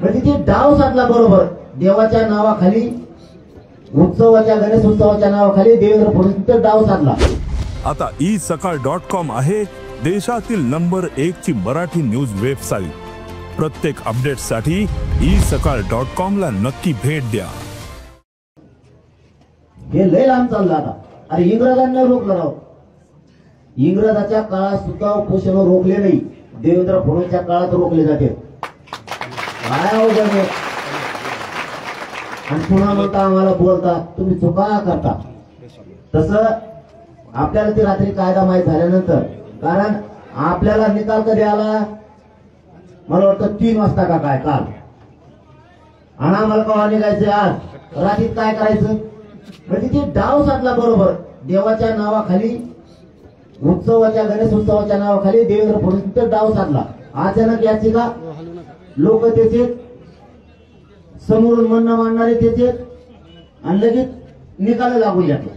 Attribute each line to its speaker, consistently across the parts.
Speaker 1: म्हणजे ते डाव साधला बरोबर. देवाच्या नावाखाली, उत्सवाच्या, गणेश उत्सवाच्या नावाखाली देवेंद्र फडणवीस डाव साधला.
Speaker 2: आता isakal.com आहे देशातील नंबर 1 ची मराठी न्यूज वेबसाईट. प्रत्येक अपडेटसाठी isakal.com ला नक्की भेट द्या.
Speaker 1: हे लय लांब चाललं आता. अरे इंग्रजांना रोखलं राव. इंग्रजाच्या काळात सुद्धा उपोषण रोखले नाही, देवेंद्र फडणवीसच्या काळात रोखले जाते. काय अवघड आहे. आणि पुन्हा म्हणता आम्हाला बोलता, तुम्ही चुका करता. तसं आपल्याला ती रात्री कायदा माहीत झाल्यानंतर, कारण आपल्याला निकाल कधी आला, मला वाटतं 3 वाजता का काय काल, आणि आम्हाला कवा निघायचं आज रात्रीत काय करायचं. म्हणजे ते डाव साधला बरोबर. देवाच्या नावाखाली, उत्सवाच्या, गणेश उत्सवाच्या नावाखाली देवेंद्र फडणवीस डाव साधला. अचानक याची का लोक त्याचे समोरून म्हणणं मांडणारे त्याचे, आणि लगेच निकाल लागून जातो.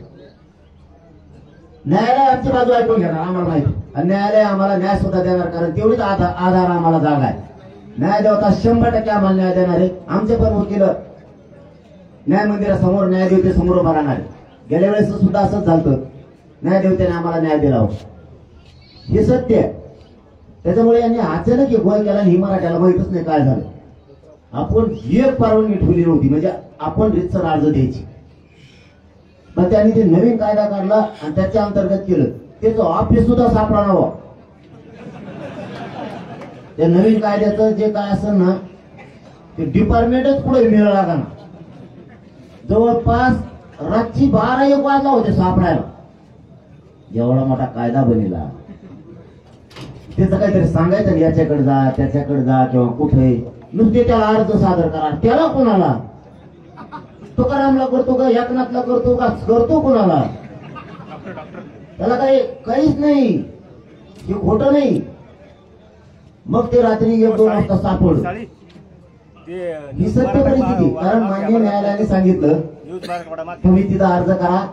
Speaker 1: न्यायालय आमची बाजू ऐकून घेणार, आम्हाला माहिती. आणि न्यायालय आम्हाला न्याय सुद्धा देणार, कारण तेवढीच आधार आम्हाला जागा आहे. न्याय देवता 100% आम्हाला न्याय देणार आहे. आमचे पण वकील न्याय मंदिरासमोर, न्यायदेवतेसमोर उभा राहणार आहे. गेल्या वेळेस सुद्धा असंच झालं, न्यायदेवतेने आम्हाला न्याय दिला होता. हे सत्य आहे. त्याच्यामुळे यांनी अचानक एक गोळ केला, ही मराठ्याला माहितच नाही काय झालं. आपण एक परवानगी ठेवली नव्हती, म्हणजे आपण रितसर अर्ज द्यायची. पण त्यांनी ते नवीन कायदा काढला आणि त्याच्या अंतर्गत केलं. त्याचं ऑफिस सुद्धा सापडा नव्हतं. त्या नवीन कायद्याचं जे काय असेल ना, ते डिपार्टमेंटच पुढे मिळाला का ना. जवळपास रात्री 12-1 वाजला होते सापडायला. एवढा मोठा कायदा बनिला. त्याचं काहीतरी सांगायचं, याच्याकडे जा, त्याच्याकडे जा, किंवा कुठे नुसते त्याला अर्ज सादर करा. त्याला कोणाला, तुकारामला करतो का, एकनाथला करतो का, करतो कोणाला, त्याला काहीच नाही. हे खोटं नाही. मग ते रात्री 1-2 वाजता सापडलं. ही सत्य परिस्थिती. कारण मान्य न्यायालयाने सांगितलं, तुम्ही तिथं अर्ज करा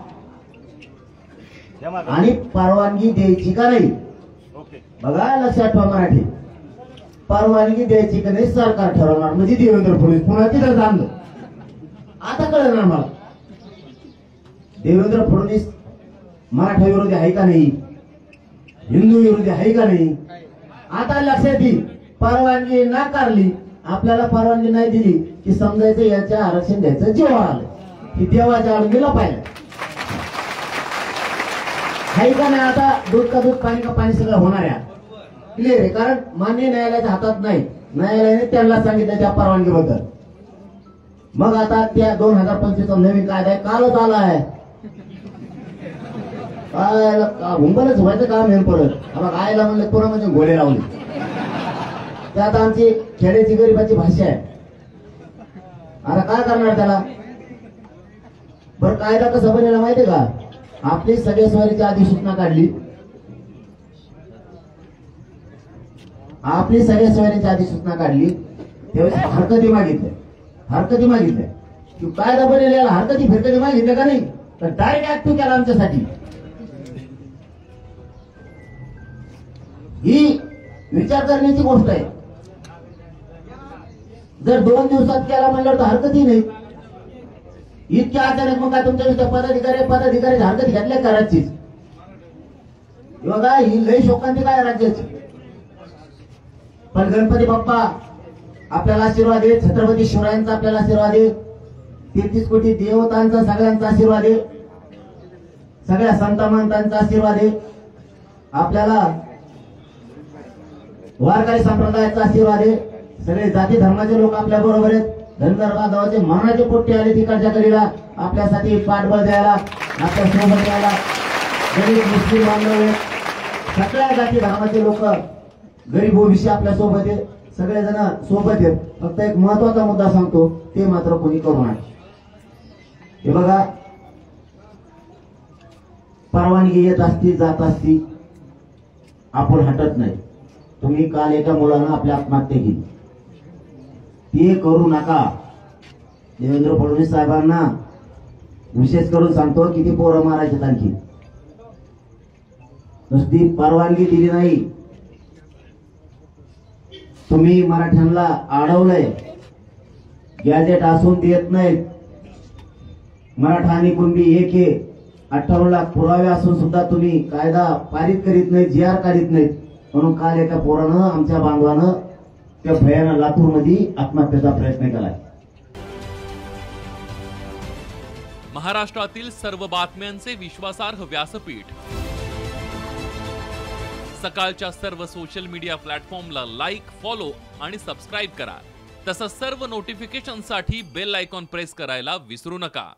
Speaker 1: आणि परवानगी द्यायची का नाही. बघा, लक्षात ठेवा मराठी, परवानगी द्यायची का नाही सरकार ठरवणार. म्हणजे देवेंद्र फडणवीस पुन्हा तिथं जाणलं. आता कळलं ना मला, देवेंद्र फडणवीस मराठा विरोधी आहे का नाही, हिंदू विरोधी आहे का नाही. आता लक्षात येईल. परवानगी नाकारली, आपल्याला परवानगी नाही दिली की समजायचं याच्या आरक्षण द्यायचं जेव्हा आलं की देवाच्या आड गेला पाहिजे. आहे का नाही. आता दूध का दूध, पाणी का पाणी, सगळं होणार आहे. क्लिअर आहे. कारण मान्य न्यायालयाच्या हातात नाही. न्यायालयाने त्यांना सांगितलं त्या परवानगीबद्दल. मग आता त्या 2025 नवीन कायदा आहे, कालच आला आहे. काय हुंबलच व्हायचं काम आहे. परत आता आयला म्हणलं पुन्हा म्हणजे घोडे लावले. ते आता आमची खेड्याची गरीबाची भाषा आहे. आता काय करणार त्याला. बरं, कायदा कसा बनेला माहितीये का. आपली सगळ्या स्वारीची अधिसूचना काढली. आपली सगळ्या स्वारीची अधिसूचना काढली त्यावेळेस हरकती मागितल्या की कायदा बनेला हरकती फिरकती मागितल्या का नाही, तर डायरेक्ट ऍक्टिव्ह केला आमच्यासाठी. ही विचार करण्याची गोष्ट आहे. जर 2 दिवसात केला म्हणलं तर हरकतही नाही. इतक्या अचानक मग काय तुमच्या पदाधिकारी हरकत घेतल्या करायचीच. बघा, ही लय शोकांती काय राज्याची. पण गणपती बाप्पा आपल्याला आशीर्वाद दे, छत्रपती शिवरायांचा आपल्याला आशीर्वाद दे, 33 कोटी देवतांचा सगळ्यांचा आशीर्वाद दे, सगळ्या संत महंतांचा आशीर्वाद दे, आपल्याला वारकरी संप्रदायाचा आशीर्वाद आहे. सगळे जाती धर्माचे लोक आपल्या बरोबर आहेत. धनगर बांधवाचे मरणाचे पोट्टे आले तिकडच्या कडेला आपल्यासाठी पाठबळ द्यायला, आपल्या सोबत द्यायला. गरीब मुस्लिम बांधव आहेत, सगळ्या जाती धर्माचे लोक, गरीब ओबीसी आपल्या सोबत आहेत, सगळेजण सोबत आहेत. फक्त एक महत्वाचा मुद्दा सांगतो, ते मात्र कोणी करू नये. हे बघा, परवानगी येत असती, जात असती, आपण हटत नाही. तुम्ही काल एका मुलानं आपल्या आत्महत्या केली, ते करू नका. देवेंद्र फडणवीस साहेबांना विशेष करून सांगतो, किती पोरं मारायचे आणखी. नुसती परवानगी दिली नाही, तुम्ही मराठ्यांना अडवलंय, गॅजेट असून देत नाहीत. मराठा आणि कुणबी एक आहे. 58 लाख पुरावे असून सुद्धा तुम्ही कायदा पारित करीत नाहीत, जी आर काढीत नाहीत. म्हणून काल एका पोरानं, आमच्या बांधवानं त्या भयानं लातूरमध्ये आत्महत्येचा प्रयत्न केलाय.
Speaker 3: महाराष्ट्रातील सर्व बातम्यांचे विश्वासार्ह व्यासपीठ. सकाळच्या सर्व सोशल मीडिया प्लॅटफॉर्मला लाईक, फॉलो आणि सबस्क्राईब करा. तसंच सर्व नोटिफिकेशनसाठी बेल आयकॉन प्रेस करायला विसरू नका.